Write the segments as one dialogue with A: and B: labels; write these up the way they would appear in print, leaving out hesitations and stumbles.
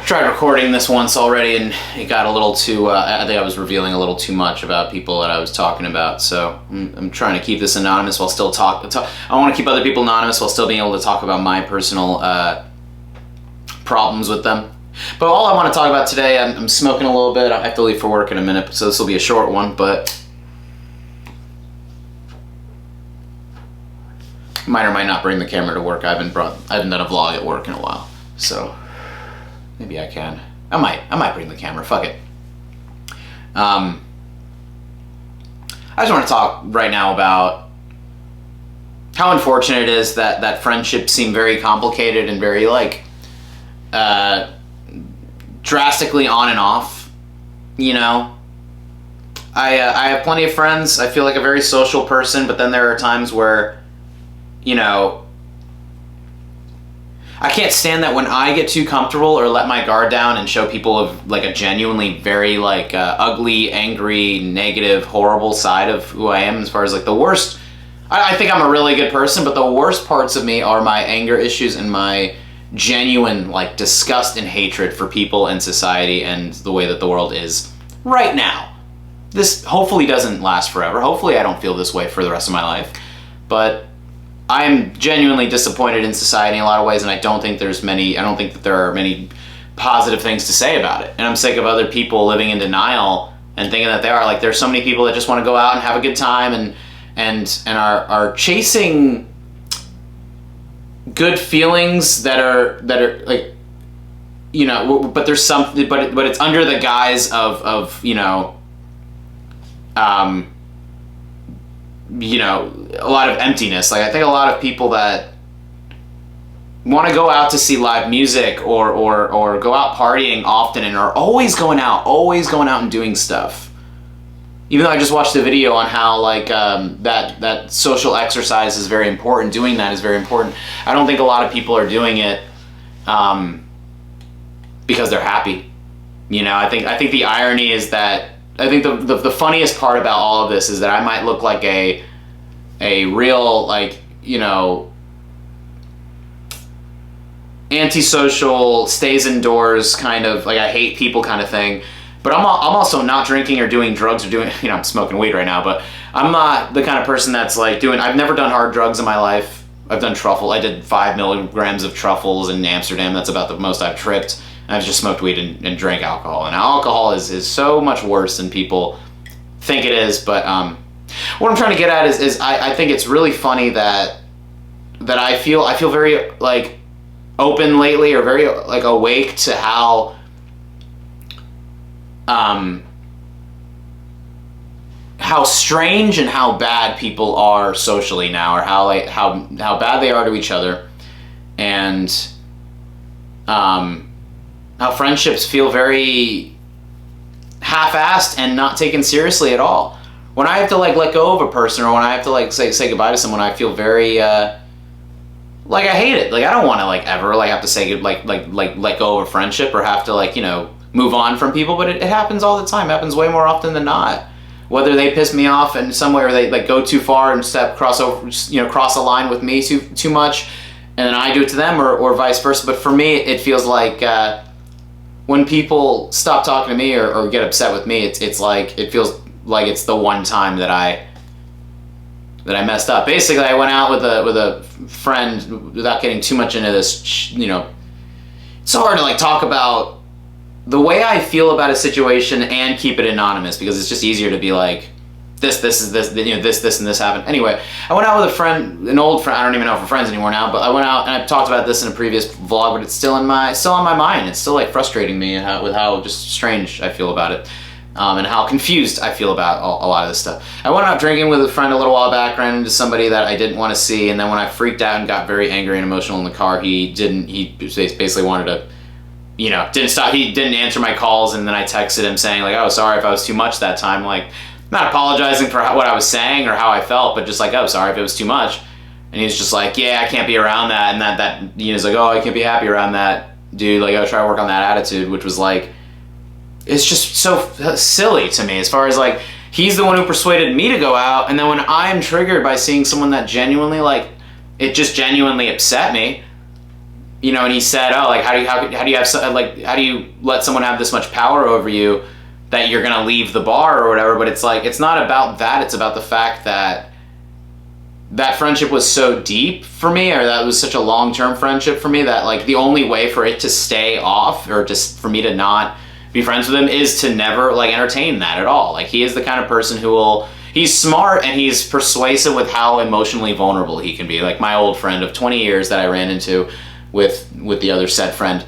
A: tried recording this once already, and it got a little too, I think I was revealing a little too much about people that I was talking about, so I'm trying to keep this anonymous while still I want to keep other people anonymous while still being able to talk about my personal problems with them. But all I want to talk about today, I'm smoking a little bit. I have to leave for work in a minute, so this will be a short one, but might or might not bring the camera to work. I haven't done a vlog at work in a while, so maybe I can. I might bring the camera. Fuck it. I just want to talk right now about how unfortunate it is that friendships seem very complicated and very drastically on and off. You know, I have plenty of friends. I feel like a very social person, but then there are times where, you know, I can't stand that when I get too comfortable or let my guard down and show people of like a genuinely very ugly, angry, negative, horrible side of who I am, as far as like the worst. I think I'm a really good person, but the worst parts of me are my anger issues and my genuine like disgust and hatred for people and society and the way that the world is right now. This hopefully doesn't last forever. Hopefully I don't feel this way for the rest of my life, but I'm genuinely disappointed in society in a lot of ways, and I don't think that there are many positive things to say about it. And I'm sick of other people living in denial and thinking that they are. Like, there's so many people that just want to go out and have a good time and are chasing good feelings that are like, you know, but there's something, but it's under the guise of you know, a lot of emptiness. Like, I think a lot of people that want to go out to see live music or go out partying often and are always going out and doing stuff. Even though I just watched a video on how that social exercise is very important, doing that is very important. I don't think a lot of people are doing it because they're happy. You know, I think the irony is that I think the funniest part about all of this is that I might look like a real, like, you know, antisocial, stays indoors kind of, like, I hate people kind of thing. But I'm also not drinking or doing drugs or doing, you know, I'm smoking weed right now, but I'm not the kind of person that's like I've never done hard drugs in my life. I've done truffle. I did 5 milligrams of truffles in Amsterdam. That's about the most I've tripped. I've just smoked weed and drank alcohol. And alcohol is so much worse than people think it is. But what I'm trying to get at is I think it's really funny that I feel very like open lately, or very like awake to how strange and how bad people are socially now, or how bad they are to each other, and how friendships feel very half-assed and not taken seriously at all. When I have to like let go of a person, or when I have to like say goodbye to someone, I feel very like I hate it. Like, I don't want to like ever like have to say like let go of a friendship, or have to like, you know, move on from people. But it happens all the time. It happens way more often than not. Whether they piss me off in some way, or they like go too far and cross a line with me too much, and then I do it to them, or vice versa. But for me, it feels like when people stop talking to me or get upset with me, it's like, it feels like it's the one time that I messed up. Basically, I went out with a friend, without getting too much into this, you know, it's so hard to like talk about the way I feel about a situation and keep it anonymous, because it's just easier to be like, this, you know, this and this happened. Anyway, I went out with a friend, an old friend. I don't even know if we're friends anymore now, but I went out, and I've talked about this in a previous vlog, but it's still on my mind. It's still like frustrating me with how just strange I feel about it, and how confused I feel about a lot of this stuff. I went out drinking with a friend a little while back, ran into somebody that I didn't want to see, and then when I freaked out and got very angry and emotional in the car, he basically wanted to, you know, didn't stop. He didn't answer my calls, and then I texted him saying like, oh, sorry if I was too much that time. Like, not apologizing for what I was saying or how I felt, but just like, oh, sorry if it was too much. And he was just like, yeah, I can't be around that. And that you know, he's like, oh, I can't be happy around that, dude. Like, I gotta try to work on that attitude, which was like, it's just so silly to me, as far as like, he's the one who persuaded me to go out, and then when I'm triggered by seeing someone that genuinely, like, it just genuinely upset me, you know, and he said, oh, like, how do you have like, how do you let someone have this much power over you that you're gonna leave the bar or whatever? But it's like, it's not about that. It's about the fact that that friendship was so deep for me, or that was such a long-term friendship for me, that like the only way for it to stay off, or just for me to not be friends with him, is to never like entertain that at all. Like, he is the kind of person who will, he's smart and he's persuasive with how emotionally vulnerable he can be. Like my old friend of 20 years that I ran into with the other said friend,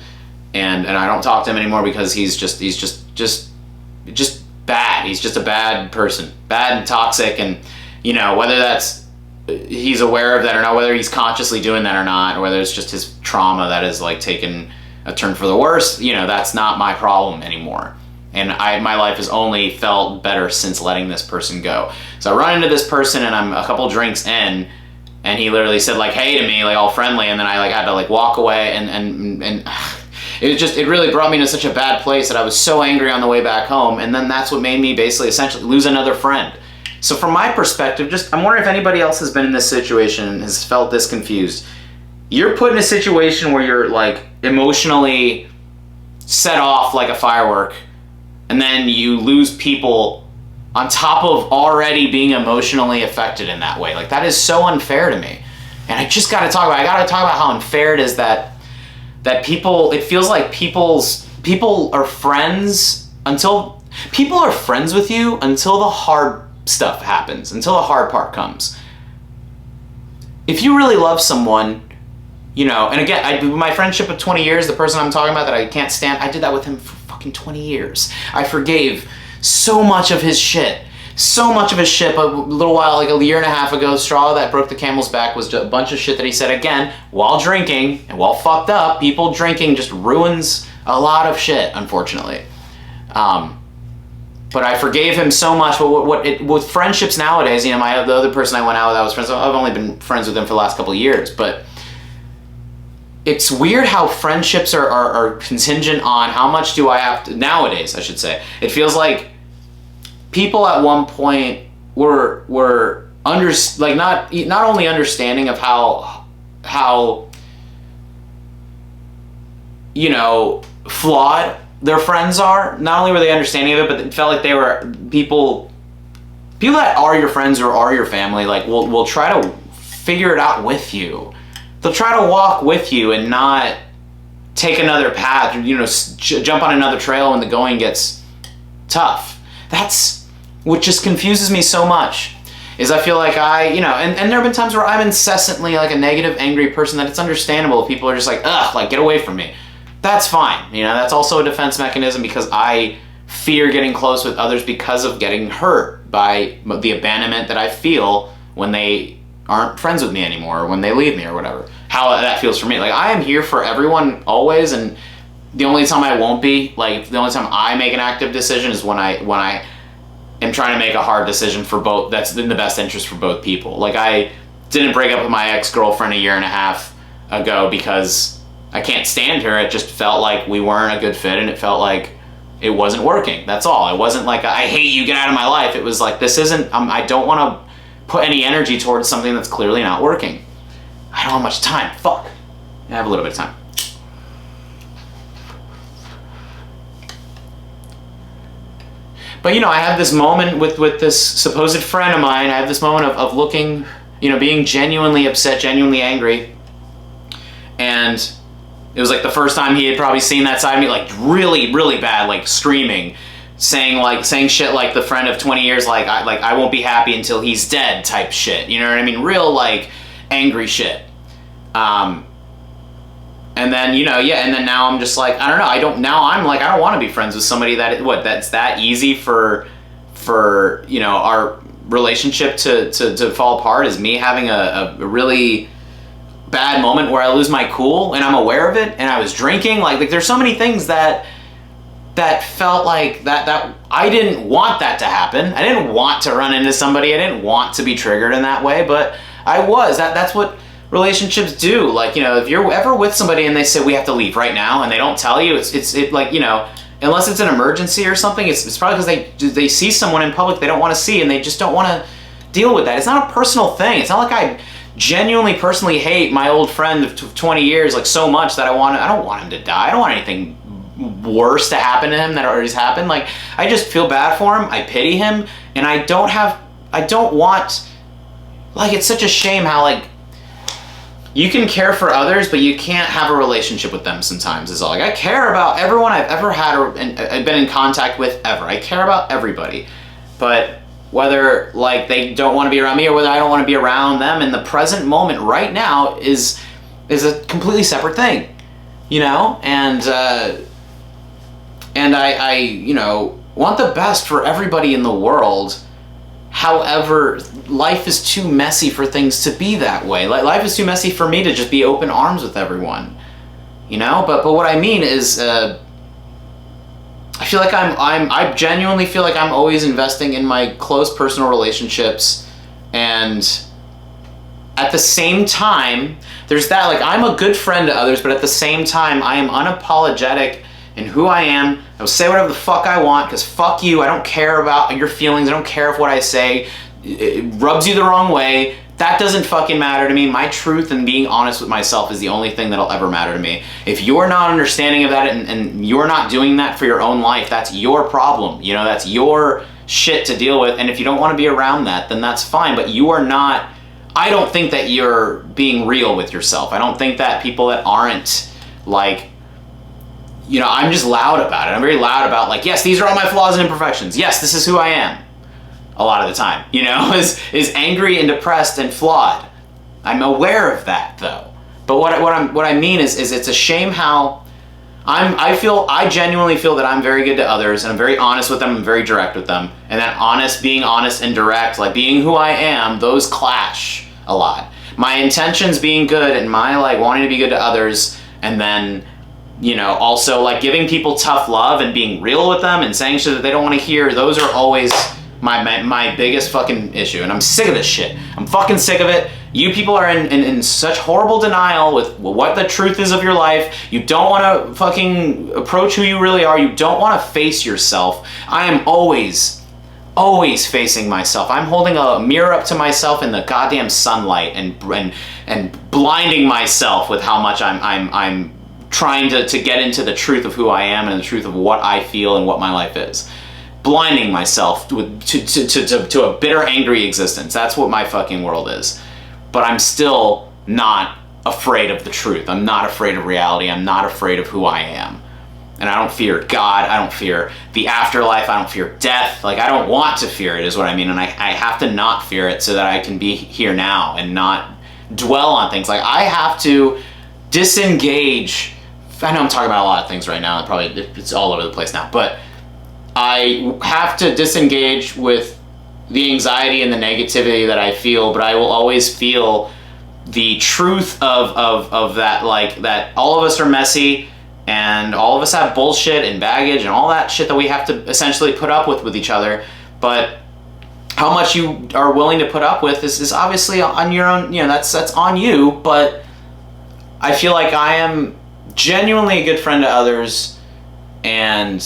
A: and I don't talk to him anymore because he's just bad. He's just a bad person, bad and toxic, and you know, whether that's he's aware of that or not, whether he's consciously doing that or not, or whether it's just his trauma that has like taken a turn for the worse, you know, that's not my problem anymore. And my life has only felt better since letting this person go. So I run into this person and I'm a couple drinks in, and he literally said like, hey to me, like all friendly, and then I like had to like walk away, and it really brought me to such a bad place that I was so angry on the way back home, and then that's what made me basically essentially lose another friend. So from my perspective, I'm wondering if anybody else has been in this situation and has felt this confused. You're put in a situation where you're like emotionally set off like a firework, and then you lose people on top of already being emotionally affected in that way. Like, that is so unfair to me. And I gotta talk about how unfair it is that people, it feels like people are friends with you until the hard stuff happens, until the hard part comes. If you really love someone, you know, and again, my friendship of 20 years, the person I'm talking about that I can't stand, I did that with him for fucking 20 years. I forgave so much of his shit. A little while, like a year and a half ago, straw that broke the camel's back was just a bunch of shit that he said, again, while drinking and while fucked up. People drinking just ruins a lot of shit, unfortunately. But I forgave him so much. But with friendships nowadays, you know, the other person I went out with, I was friends with, I've only been friends with him for the last couple of years, but it's weird how friendships are contingent on how much do I have to, nowadays, I should say. It feels like people at one point were not only understanding of how you know, flawed their friends are. Not only were they understanding of it, but it felt like they were people that are your friends or are your family, like will try to figure it out with you. They'll try to walk with you and not take another path, or, you know, jump on another trail when the going gets tough. That's what just confuses me so much, is I feel like you know, and there have been times where I'm incessantly like a negative, angry person that it's understandable if people are just like, ugh, like get away from me. That's fine. You know, that's also a defense mechanism, because I fear getting close with others because of getting hurt by the abandonment that I feel when they aren't friends with me anymore, or when they leave me or whatever. How that feels for me. Like, I am here for everyone always, and the only time I won't be, like the only time I make an active decision is when I am trying to make a hard decision for both, that's in the best interest for both people. Like, I didn't break up with my ex-girlfriend a year and a half ago because I can't stand her. It just felt like we weren't a good fit, and it felt like it wasn't working. That's all. It wasn't like, I hate you, get out of my life. It was like, this isn't, I don't want to put any energy towards something that's clearly not working. I don't have much time. Fuck. I have a little bit of time. But, you know, I have this moment with this supposed friend of mine. I have this moment of looking, you know, being genuinely upset, genuinely angry. And it was like the first time he had probably seen that side of me, like really, really bad, like screaming, saying shit like the friend of 20 years, like I won't be happy until he's dead type shit. You know what I mean? Real like angry shit. And then, you know, yeah, and then now I'm just like, I don't know, I don't want to be friends with somebody that's that easy for, you know, our relationship to fall apart, is me having a really bad moment where I lose my cool and I'm aware of it, and I was drinking. Like there's so many things that felt like that I didn't want that to happen. I didn't want to run into somebody. I didn't want to be triggered in that way, but I was. That's what relationships do. Like, you know, if you're ever with somebody and they say we have to leave right now and they don't tell you, it's like, you know, unless it's an emergency or something, it's probably because they see someone in public they don't want to see, and they just don't want to deal with that. It's not a personal thing. It's not like I genuinely personally hate my old friend of 20 years like so much that I don't want him to die. I don't want anything worse to happen to him that already's happened. Like, I just feel bad for him. I pity him, and I don't want, like, it's such a shame how, like, you can care for others, but you can't have a relationship with them sometimes, is all. Like, I care about everyone I've ever had and I've been in contact with ever. I care about everybody. But whether, like, they don't want to be around me or whether I don't want to be around them in the present moment right now is a completely separate thing, you know? And I, you know, want the best for everybody in the world. However, life is too messy for things to be that way. Like, life is too messy for me to just be open arms with everyone, you know? But what I mean is, I feel like I genuinely feel like I'm always investing in my close personal relationships, and at the same time, there's that, like, I'm a good friend to others, but at the same time, I am unapologetic in who I am. I will say whatever the fuck I want, because fuck you. I don't care about your feelings. I don't care if what I say it rubs you the wrong way. That doesn't fucking matter to me. My truth and being honest with myself is the only thing that'll ever matter to me. If you're not understanding of that and you're not doing that for your own life, that's your problem. You know, that's your shit to deal with. And if you don't want to be around that, then that's fine. But you are not, I don't think that you're being real with yourself. I don't think that people that aren't, like, you know, I'm just loud about it. I'm very loud about, like, yes, these are all my flaws and imperfections. Yes, this is who I am. A lot of the time, you know, is angry and depressed and flawed. I'm aware of that, though. But what I mean is it's a shame how I genuinely feel that I'm very good to others, and I'm very honest with them, I'm very direct with them. And that being honest and direct, like being who I am, those clash a lot. My intentions being good and my, like, wanting to be good to others, and then, you know, also, like, giving people tough love and being real with them and saying shit that they don't want to hear, those are always my biggest fucking issue. And I'm sick of this shit. I'm fucking sick of it. You people are in such horrible denial with what the truth is of your life. You don't want to fucking approach who you really are. You don't want to face yourself. I am always facing myself. I'm holding a mirror up to myself in the goddamn sunlight and blinding myself with how much I'm trying to get into the truth of who I am and the truth of what I feel and what my life is. Blinding myself to a bitter, angry existence. That's what my fucking world is. But I'm still not afraid of the truth. I'm not afraid of reality. I'm not afraid of who I am. And I don't fear God. I don't fear the afterlife. I don't fear death. Like, I don't want to fear it, is what I mean. And I have to not fear it so that I can be here now and not dwell on things. Like, I have to disengage. I know I'm talking about a lot of things right now. It's all over the place now. But I have to disengage with the anxiety and the negativity that I feel, but I will always feel the truth of that, like, that all of us are messy and all of us have bullshit and baggage and all that shit that we have to essentially put up with each other. But how much you are willing to put up with is obviously on your own, you know, that's on you. But I feel like I am genuinely a good friend to others, and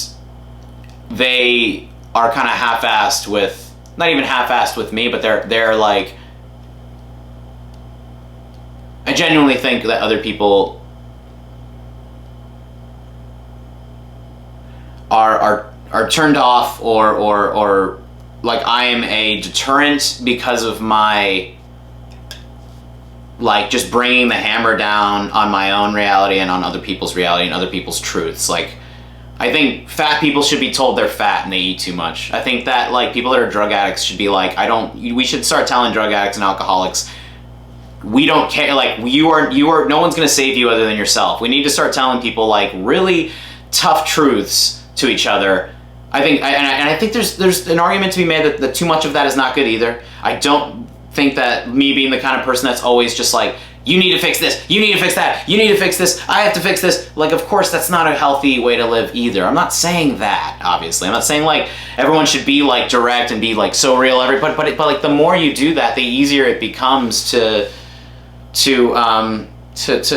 A: they are kind of half-assed with, not even half-assed with me, but they're like, I genuinely think that other people are turned off or like I am a deterrent because of my, like, just bringing the hammer down on my own reality and on other people's reality and other people's truths. Like, I think fat people should be told they're fat and they eat too much. I think that, like, people that are drug addicts should be like, we should start telling drug addicts and alcoholics, we don't care, like, you are, no one's gonna save you other than yourself. We need to start telling people, like, really tough truths to each other. I think, I think there's an argument to be made that too much of that is not good either. I don't think that me being the kind of person that's always just like, you need to fix this, you need to fix that, you need to fix this, I have to fix this. Like, of course, that's not a healthy way to live either. I'm not saying that, obviously. I'm not saying, like, everyone should be, like, direct and be, like, so real. But like, the more you do that, the easier it becomes to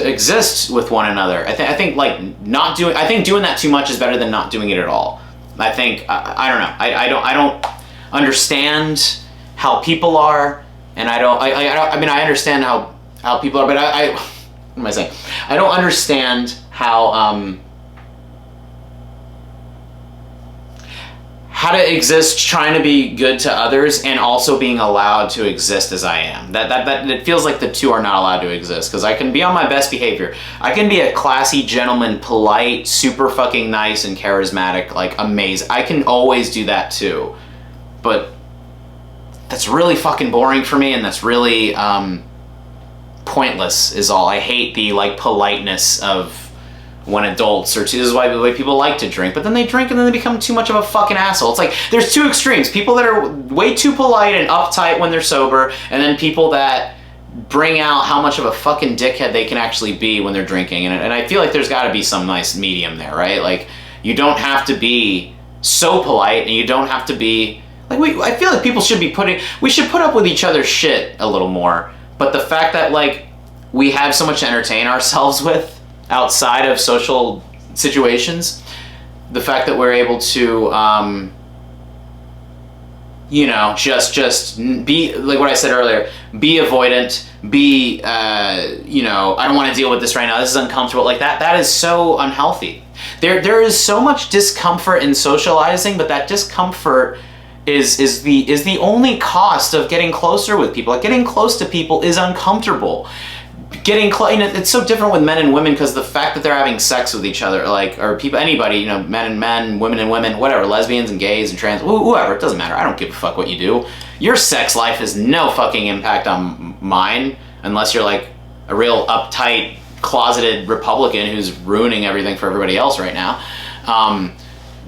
A: exist with one another. I think, like, I think doing that too much is better than not doing it at all. I think, I don't know. I don't understand how people are And I mean, I understand how people are, but what am I saying? I don't understand how to exist trying to be good to others and also being allowed to exist as I am. That it feels like the two are not allowed to exist, because I can be on my best behavior. I can be a classy gentleman, polite, super fucking nice and charismatic, like amazing. I can always do that too. But that's really fucking boring for me, and that's really pointless is all. I hate the like politeness of when adults, or this is why the way people like to drink, but then they drink and then they become too much of a fucking asshole. It's like there's two extremes: people that are way too polite and uptight when they're sober, and then people that bring out how much of a fucking dickhead they can actually be when they're drinking. And I feel like there's got to be some nice medium there, right? Like, you don't have to be so polite, and you don't have to be like, I feel like people should be we should put up with each other's shit a little more. But the fact that like we have so much to entertain ourselves with outside of social situations, the fact that we're able to you know, just be like what I said earlier, be avoidant, be you know, I don't want to deal with this right now, this is uncomfortable, like that is so unhealthy. There is so much discomfort in socializing, but that discomfort is the only cost of getting closer with people. Like, getting close to people is uncomfortable. Getting close, you know, it's so different with men and women, because the fact that they're having sex with each other, like, or people, anybody, you know, men and men, women and women, whatever, lesbians and gays and trans, whoever, it doesn't matter. I don't give a fuck what you do. Your sex life has no fucking impact on mine, unless you're like a real uptight, closeted Republican who's ruining everything for everybody else right now.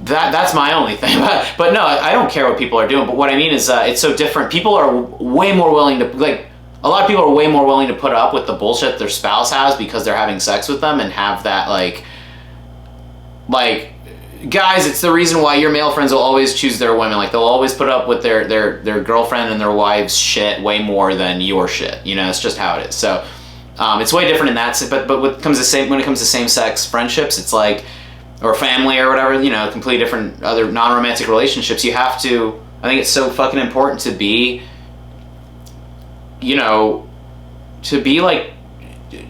A: That's my only thing. But no, I don't care what people are doing. But what I mean is, it's so different. People are way more willing to, like, a lot of people are way more willing to put up with the bullshit their spouse has because they're having sex with them, and have that, like, guys, it's the reason why your male friends will always choose their women. Like, they'll always put up with their girlfriend and their wife's shit way more than your shit. You know, it's just how it is. So, it's way different in that. But when it comes to same-sex friendships, it's like, or family or whatever, you know, completely different other non-romantic relationships, you have to, I think it's so fucking important to be, you know, to be like,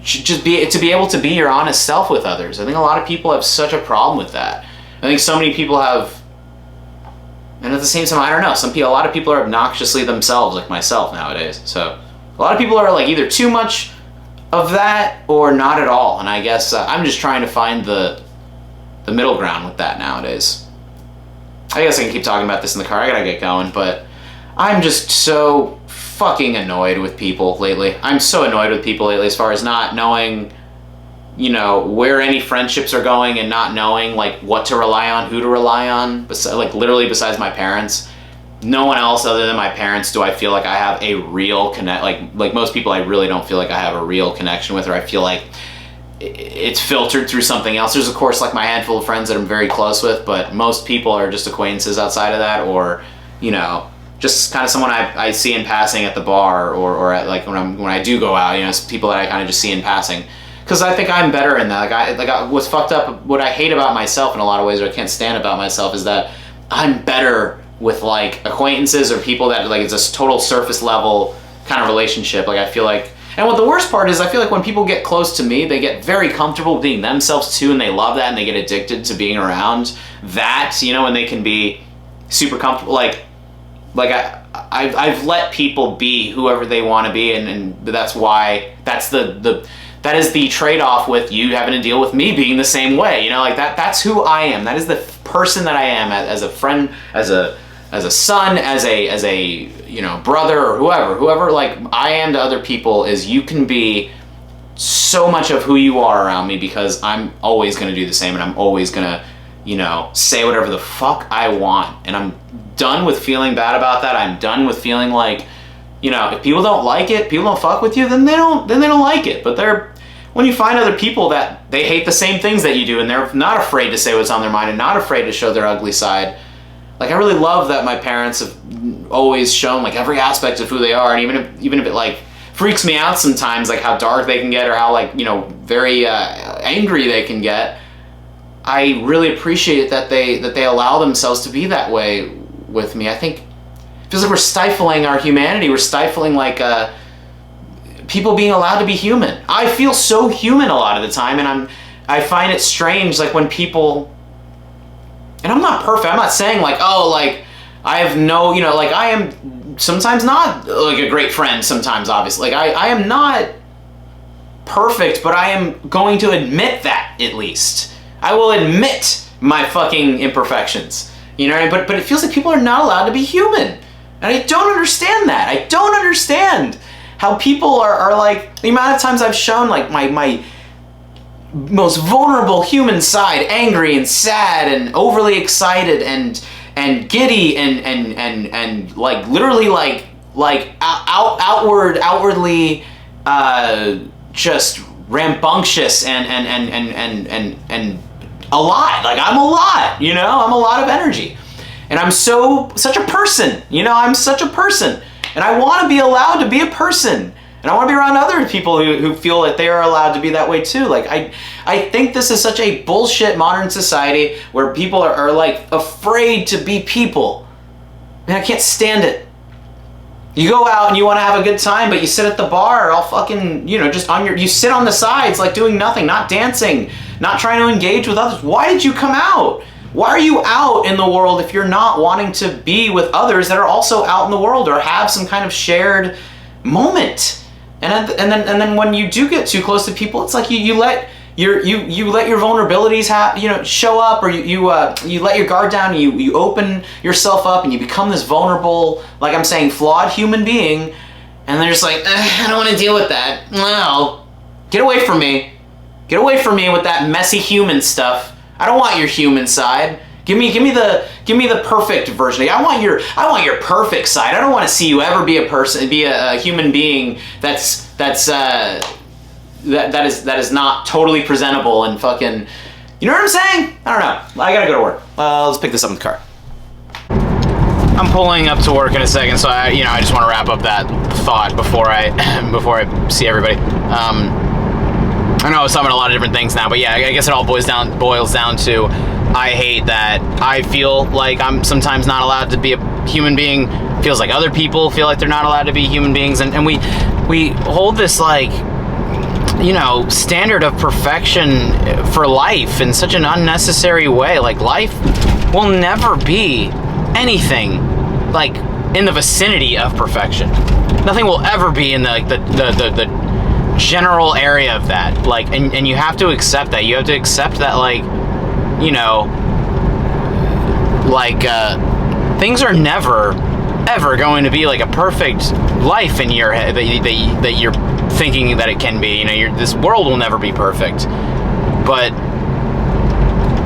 A: to be able to be your honest self with others. I think a lot of people have such a problem with that. I think so many people have, and at the same time, I don't know, a lot of people are obnoxiously themselves, like myself nowadays. So a lot of people are like either too much of that or not at all. And I guess I'm just trying to find the middle ground with that nowadays. I guess I can keep talking about this in the car. I gotta get going, but I'm just so fucking annoyed with people lately. I'm so annoyed with people lately, as far as not knowing, you know, where any friendships are going, and not knowing like what to rely on, who to rely on, like literally besides my parents. No one else other than my parents do I feel like I have a real like most people I really don't feel like I have a real connection with, or I feel like it's filtered through something else. There's of course like my handful of friends that I'm very close with, but most people are just acquaintances outside of that, or, you know, just kind of someone I see in passing at the bar, or at, like, when I do go out, you know, it's people that I kind of just see in passing, because I think I'm better in that. What's fucked up, what I hate about myself in a lot of ways, or I can't stand about myself, is that I'm better with like acquaintances or people that like it's a total surface level kind of relationship. Like, I feel like, and what the worst part is, I feel like when people get close to me, they get very comfortable being themselves too, and they love that, and they get addicted to being around that, you know, and they can be super comfortable. Like I've let people be whoever they want to be, and that's why that is the trade-off with you having to deal with me being the same way, you know, like that's who I am. That is the person that I am, as a friend, as a son, as a you know, brother, or whoever like I am to other people. Is you can be so much of who you are around me, because I'm always going to do the same, and I'm always going to, you know, say whatever the fuck I want, and I'm done with feeling bad about that. I'm done with feeling like, you know, if people don't like it, people don't fuck with you, then they don't like it. But when you find other people that they hate the same things that you do, and they're not afraid to say what's on their mind, and not afraid to show their ugly side. Like, I really love that my parents have always shown like every aspect of who they are, and even if it like freaks me out sometimes, like how dark they can get, or how, like, you know, very angry they can get, I really appreciate that they allow themselves to be that way with me. I think It feels like we're stifling our humanity. We're stifling like people being allowed to be human. I feel so human a lot of the time, and I find it strange, like when people, and I'm not perfect. I'm not saying like, oh, like I have no, you know, like I am sometimes not like a great friend. Sometimes, obviously, like I am not perfect, but I am going to admit that at least. I will admit my fucking imperfections. You know, but it feels like people are not allowed to be human. And I don't understand that. I don't understand how people are like, the amount of times I've shown like my most vulnerable human side, angry and sad and overly excited and giddy and like literally like outwardly just rambunctious and a lot. Like I'm a lot, you know? I'm a lot of energy. And I'm such a person, you know? I'm such a person. And I want to be allowed to be a person. And I want to be around other people who feel that they are allowed to be that way too. Like I think this is such a bullshit modern society where people are like afraid to be people. And I can't stand it. You go out and you want to have a good time, but you sit at the bar all fucking, you know, just you sit on the sides like doing nothing, not dancing, not trying to engage with others. Why did you come out? Why are you out in the world if you're not wanting to be with others that are also out in the world or have some kind of shared moment? And then when you do get too close to people, it's like you let your vulnerabilities show up, or you let your guard down, and you open yourself up, and you become this vulnerable, like I'm saying, flawed human being. And they're just like, I don't want to deal with that. No, get away from me. Get away from me with that messy human stuff. I don't want your human side. Give me the perfect version. I want your perfect side. I don't want to see you ever be a human being that is not totally presentable and fucking, you know what I'm saying? I don't know. I gotta go to work. Let's pick this up in the car. I'm pulling up to work in a second, so I just want to wrap up that thought before I see everybody. I know I was talking about a lot of different things now, but yeah, I guess it all boils down to I hate that I feel like I'm sometimes not allowed to be a human being. Feels like other people feel like they're not allowed to be human beings, and we hold this like, you know, standard of perfection for life in such an unnecessary way. Like life will never be anything like in the vicinity of perfection. Nothing will ever be in the general area of that. Like, and you have to accept that. You have to accept that, like, you know, like things are never ever going to be like a perfect life in your head that you're thinking that it can be. You know, this world will never be perfect. But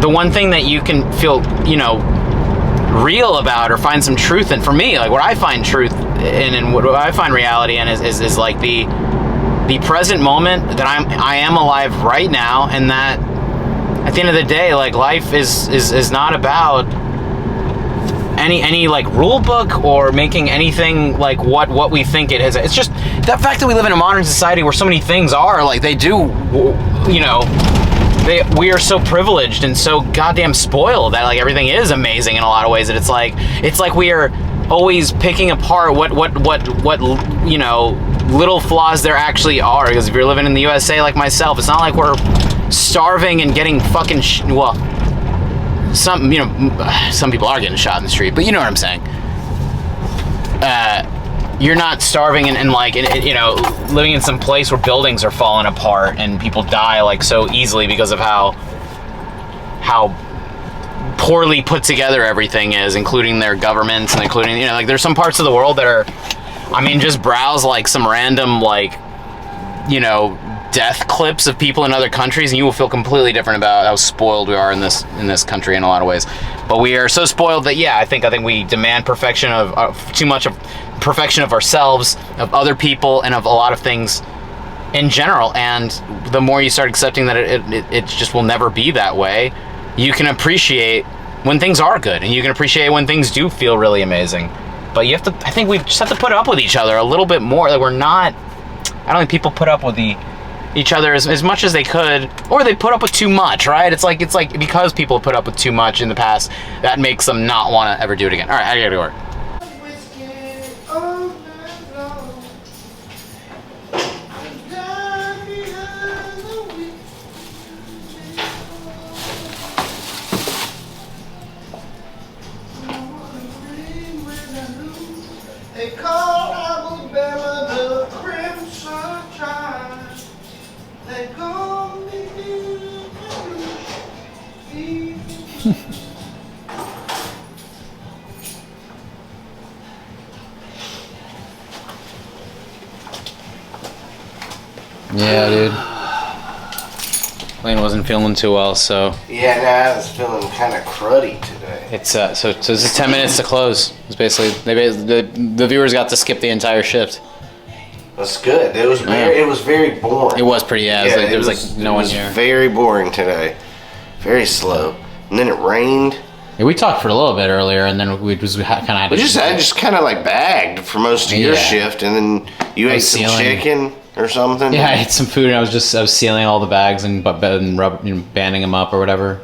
A: the one thing that you can feel, you know, real about or find some truth in, for me, like what I find truth in and what I find reality in is like the present moment, that I am alive right now, and that at the end of the day, like life is not about any like rule book or making anything like what we think it is. It's just that fact that we live in a modern society where so many things are like they do, you know, we are so privileged and so goddamn spoiled that like everything is amazing in a lot of ways, that it's like we are always picking apart what you know, little flaws there actually are. Because if you're living in the USA like myself, it's not like we're starving and getting fucking well, some people are getting shot in the street, but you know what I'm saying. You're not starving and like, you know, living in some place where buildings are falling apart and people die like so easily because of how poorly put together everything is, including their governments and including, you know, like there's some parts of the world that are, I mean, just browse like some random like, you know, death clips of people in other countries and you will feel completely different about how spoiled we are in this country in a lot of ways. But we are so spoiled that, yeah, I think we demand perfection of too much of perfection of ourselves, of other people, and of a lot of things in general. And the more you start accepting that it just will never be that way, you can appreciate when things are good, and you can appreciate when things do feel really amazing. But you have to, I think we just have to put up with each other a little bit more. Like, we're not, I don't think people put up with each other as much as they could, or they put up with too much, right? It's like because people put up with too much in the past, that makes them not want to ever do it again. All right, I gotta go to work. Yeah, dude. Lane wasn't feeling too well, so.
B: Yeah, nah, I was feeling kind of cruddy today.
A: It's so this is 10 minutes to close. It's basically the viewers got to skip the entire shift.
B: That's good. It was very boring.
A: It was pretty there was like no one here.
B: It was very boring today. Very slow. And then it rained.
A: Yeah, we talked for a little bit earlier, and then we just kind of had to.
B: I just kind of like bagged for most of your shift, and then you ate some chicken or something.
A: Yeah, I ate some food, and I was sealing all the bags and banding them up or whatever.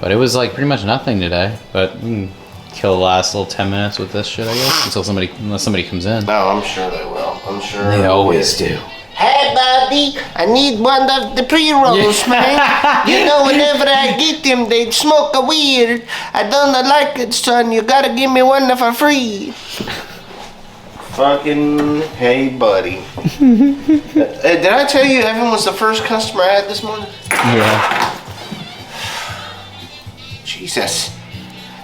A: But it was like pretty much nothing today. But we can kill the last little 10 minutes with this shit, I guess, unless somebody comes in.
B: No, I'm sure they will. I'm sure
A: they always do.
B: Hey, buddy, I need one of the pre-rolls, man. You know, whenever I get them, they smoke a weird. I don't like it, son. You gotta give me one for free. Fucking hey, buddy. Did I tell you Evan was the first customer I had this morning?
A: Yeah.
B: Jesus.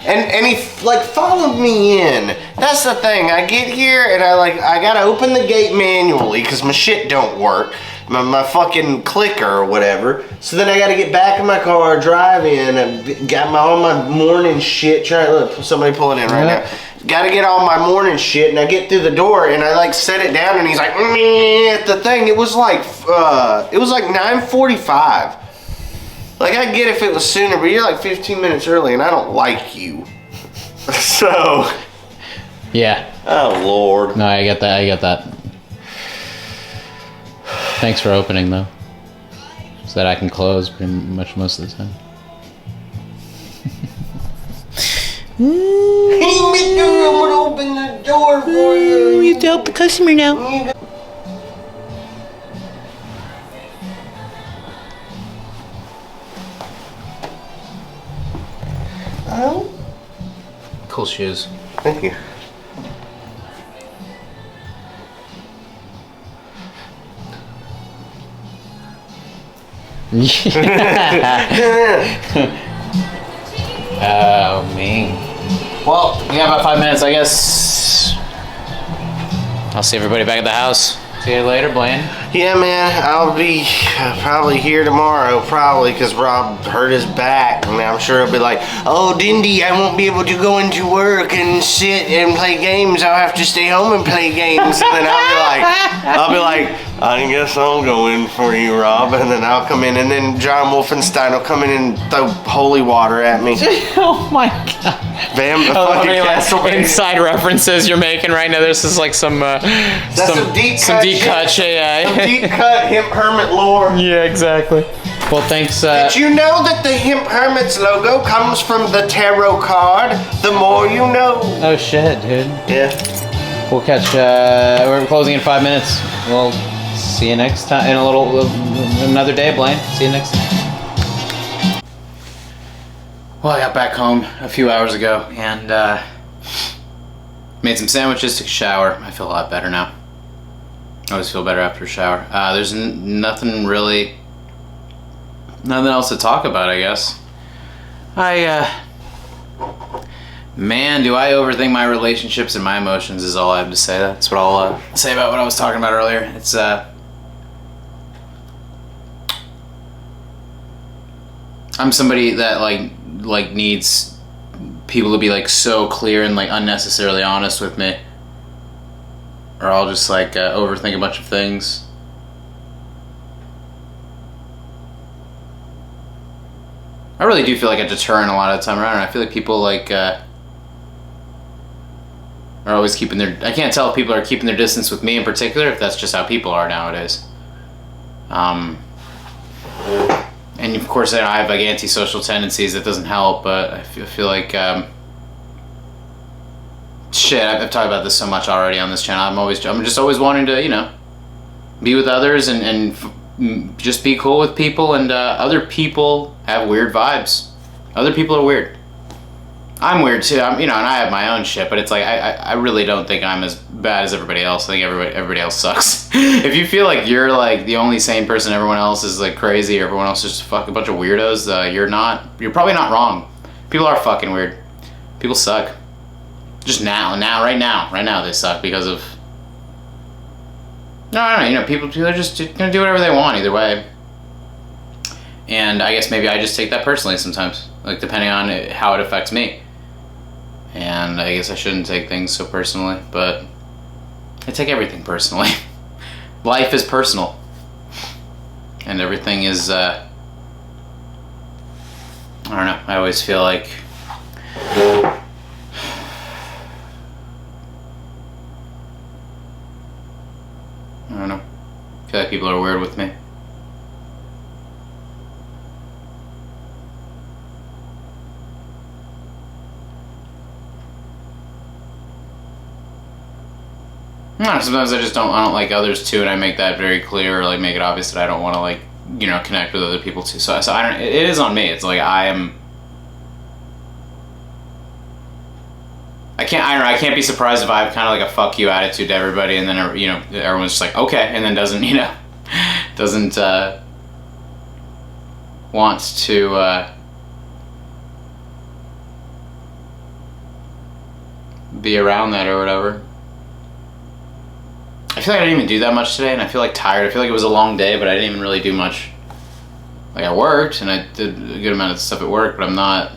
B: And he like followed me in. That's the thing. I get here and I gotta open the gate manually because my shit don't work. My fucking clicker or whatever. So then I gotta get back in my car, drive in, and got all my morning shit. Look, somebody pulling in right now. Gotta get all my morning shit, and I get through the door and I like set it down and he's like meh at the thing. It was like 9:45. Like, I get if it was sooner, but you're like 15 minutes early, and I don't like you. So.
A: Yeah.
B: Oh, Lord.
A: No, I get that. Thanks for opening, though. So that I can close pretty much most of the time.
B: I'm gonna open the door for you.
A: You have to help the customer now. Cool shoes.
B: Thank you.
A: Oh, me. Well, we got about 5 minutes, I guess. I'll see everybody back at the house. See you later, Blaine.
B: Yeah, man, I'll be probably here tomorrow, probably, because Rob hurt his back. And I'm sure he'll be like, oh, Dindy, I won't be able to go into work and sit and play games. I'll have to stay home and play games. And then I'll be like, I guess I'll go in for you, Rob. And then I'll come in, and then John Wolfenstein will come in and throw holy water at me.
A: Oh, my God. Inside references you're making right now. This is like some
B: deep cut
A: shit.
B: Some deep cut Hemp Hermit lore.
A: Yeah, exactly. Well, thanks.
B: Did you know that the Hemp Hermit's logo comes from the tarot card? The more you know.
A: Oh shit, dude.
B: Yeah.
A: We'll catch. We're closing in 5 minutes. We'll see you next time in another day, Blaine. See you next time. Well, I got back home a few hours ago and made some sandwiches, took a shower. I feel a lot better now. I always feel better after a shower. There's nothing else to talk about, I guess. Man, do I overthink my relationships and my emotions is all I have to say. That's what I'll say about what I was talking about earlier. It's, I'm somebody that, like needs people to be, like, so clear and, like, unnecessarily honest with me. Or I'll just, like, overthink a bunch of things. I really do feel like a deterrent a lot of the time around, and I feel like people, like, are always keeping their... I can't tell if people are keeping their distance with me in particular, if that's just how people are nowadays. And, of course, I have, like, antisocial tendencies. That doesn't help, but I feel like... Shit, I've talked about this so much already on this channel. I'm just always wanting to, you know, be with others and just be cool with people, and other people have weird vibes. Other people are weird. I'm weird too. And I have my own shit, but it's like I really don't think I'm as bad as everybody else. I think everybody else sucks. If you feel like you're like the only sane person, everyone else is like crazy, or everyone else is just a bunch of weirdos, you're probably not wrong. People are fucking weird. People suck. Just right now they suck because of. No, I don't know. People are just gonna do whatever they want either way. And I guess maybe I just take that personally sometimes, like depending on how it affects me. And I guess I shouldn't take things so personally, but I take everything personally. Life is personal. And everything is, I don't know, I always feel like... I don't know. I feel like people are weird with me. No, sometimes I don't like others too, and I make that very clear, or like make it obvious that I don't want to like, connect with other people too. So I don't. It is on me. It's like I can't be surprised if I have kind of like a fuck you attitude to everybody, and then everyone's just like okay, and then doesn't want to be around that or whatever. I feel like I didn't even do that much today, and I feel like tired. I feel like it was a long day, but I didn't even really do much. Like I worked, and I did a good amount of stuff at work, but I'm not.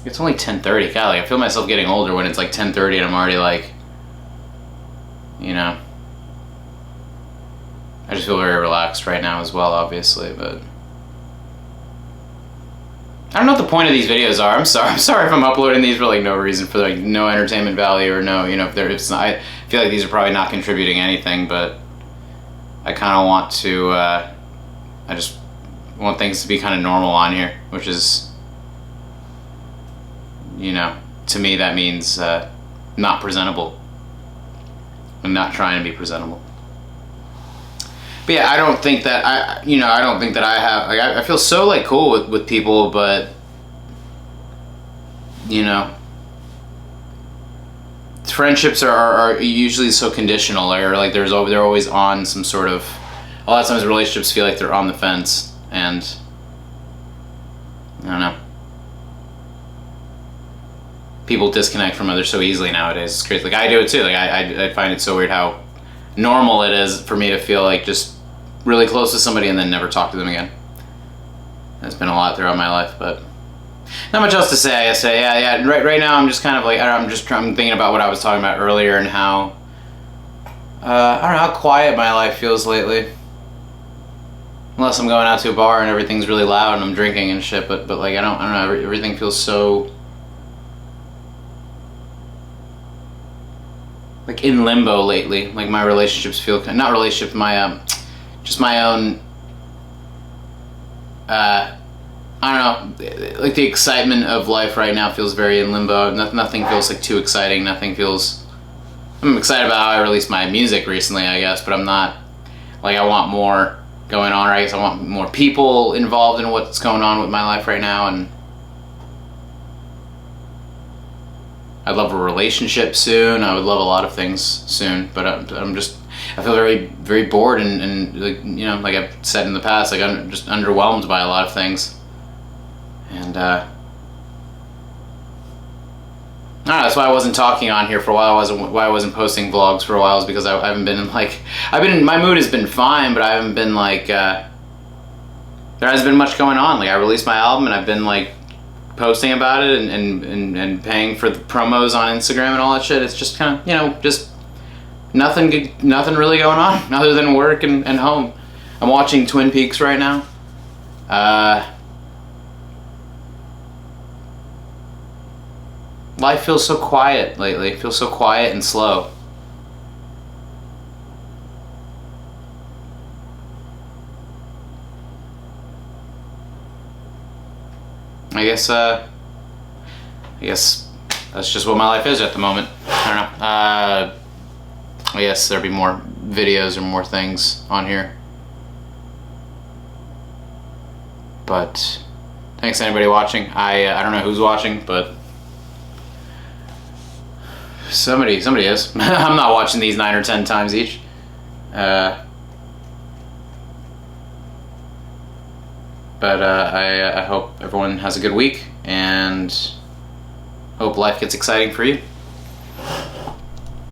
A: It's only 10:30. God, like I feel myself getting older when it's like 10:30, and I'm already like, I just feel very relaxed right now as well, obviously, but. I don't know what the point of these videos are. I'm sorry if I'm uploading these for like no reason, for like no entertainment value or no, it's not. I feel like these are probably not contributing anything, but I kind of want to. I just want things to be kind of normal on here, which is, to me that means not presentable. I'm not trying to be presentable. But yeah, I don't think that I don't think that I have, like, I feel so, like, cool with people, but, friendships are usually so conditional, or, like, they're always on some sort of, a lot of times relationships feel like they're on the fence, and, I don't know. People disconnect from others so easily nowadays. It's crazy. Like, I do it too. Like, I find it so weird how normal it is for me to feel like just really close to somebody and then never talk to them again. That's been a lot throughout my life, but not much else to say. I say, yeah. Right now, I'm just kind of like, I'm thinking about what I was talking about earlier and how I don't know how quiet my life feels lately. Unless I'm going out to a bar and everything's really loud and I'm drinking and shit, but like I don't know. Everything feels so like in limbo lately. Like my relationships feel not relationships, just my own. I don't know. Like the excitement of life right now feels very in limbo. Nothing feels like too exciting. Nothing feels. I'm excited about how I released my music recently, I guess, but I'm not. Like I want more going on. Or I guess I want more people involved in what's going on with my life right now, and I'd love a relationship soon. I would love a lot of things soon, but I'm just. I feel very, very bored and like, like I've said in the past, like I'm just underwhelmed by a lot of things. And I don't know, that's why I wasn't talking on here for a while. Why I wasn't posting vlogs for a while is because I haven't been like, my mood has been fine, but I haven't been like, there hasn't been much going on. Like I released my album and I've been like posting about it and paying for the promos on Instagram and all that shit. It's just kind of, just nothing really going on other than work and home. I'm watching Twin Peaks right now. Life feels so quiet lately. It feels so quiet and slow. I guess that's just what my life is at the moment. I don't know. I guess there'll be more videos or more things on here. But thanks to anybody watching. I don't know who's watching, but Somebody is. I'm not watching these 9 or 10 times each. But I hope everyone has a good week, and hope life gets exciting for you.